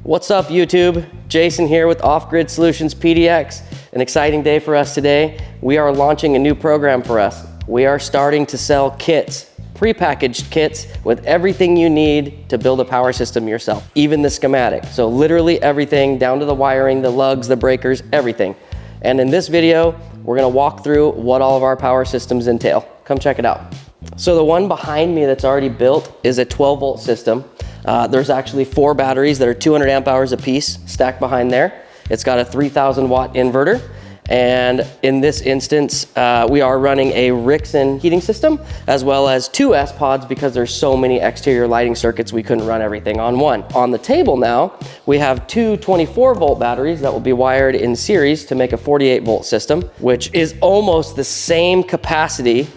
What's up YouTube? Jason here with Off-Grid Solutions PDX. An exciting day for us today. We are launching a new program for us. We are starting to sell kits, prepackaged kits with everything you need to build a power system yourself, even the schematic. So literally everything down to the wiring, the lugs, the breakers, everything. And in this video, we're gonna walk through what all of our power systems entail. Come check it out. So the one behind me that's already built is a 12-volt system. There's actually 4 batteries that are 200 amp hours apiece stacked behind there. It's got a 3,000 watt inverter. And in this instance, we are running a Rixson heating system, as well as 2 S-pods because there's so many exterior lighting circuits, we couldn't run everything on one. On the table now, we have 2 24-volt batteries that will be wired in series to make a 48-volt system, which is almost the same capacity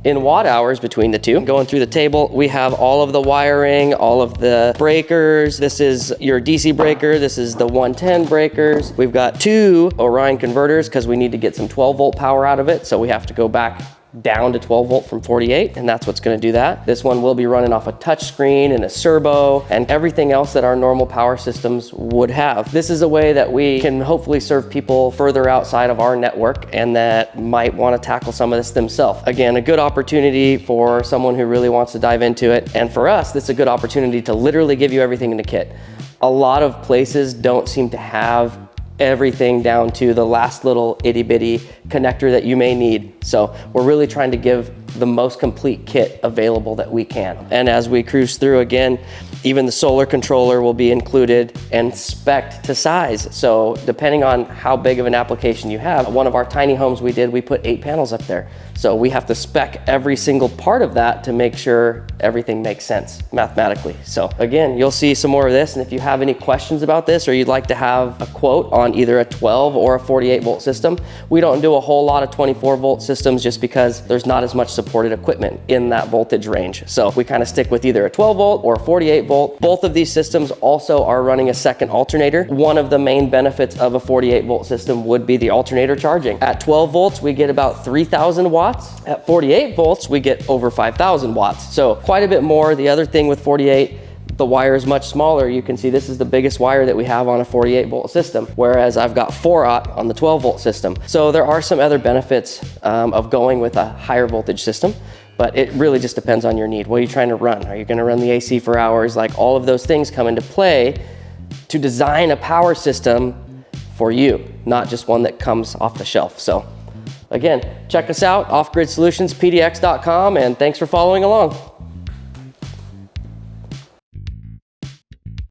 in watt hours between the two. Going through the table, we have all of the wiring, all of the breakers. This is your DC breaker. This is the 110 breakers. We've got 2 Orion converters because we need to get some 12-volt power out of it. So we have to go back down to 12 volt from 48, and that's what's going to do that. This one will be running off a touch screen and a servo and everything else that our normal power systems would have. This is a way that we can hopefully serve people further outside of our network and that might want to tackle some of this themselves. Again, a good opportunity for someone who really wants to dive into it. And for us, this is a good opportunity to literally give you everything in the kit. A lot of places don't seem to have everything down to the last little itty bitty connector that you may need. So we're really trying to give the most complete kit available that we can. And as we cruise through, again, even the solar controller will be included and spec'd to size. So depending on how big of an application you have, one of our tiny homes we did, we put 8 panels up there. So we have to spec every single part of that to make sure everything makes sense mathematically. So again, you'll see some more of this. And if you have any questions about this, or you'd like to have a quote on either a 12 or a 48 volt system, we don't do a whole lot of 24 volt systems just because there's not as much supported equipment in that voltage range. So we kind of stick with either a 12 volt or a 48 volt. Both of these systems also are running a second alternator. One of the main benefits of a 48 volt system would be the alternator charging. At 12 volts, we get about 3,000 watts. At 48 volts, we get over 5,000 watts. So quite a bit more. The other thing with 48, the wire is much smaller. You can see this is the biggest wire that we have on a 48 volt system, whereas I've got 4/0 on the 12 volt system. So there are some other benefits of going with a higher voltage system, but it really just depends on your need. What are you trying to run? Are you going to run the AC for hours? Like, all of those things come into play to design a power system for you, not just one that comes off the shelf. So again, check us out, offgridsolutionspdx.com, and thanks for following along.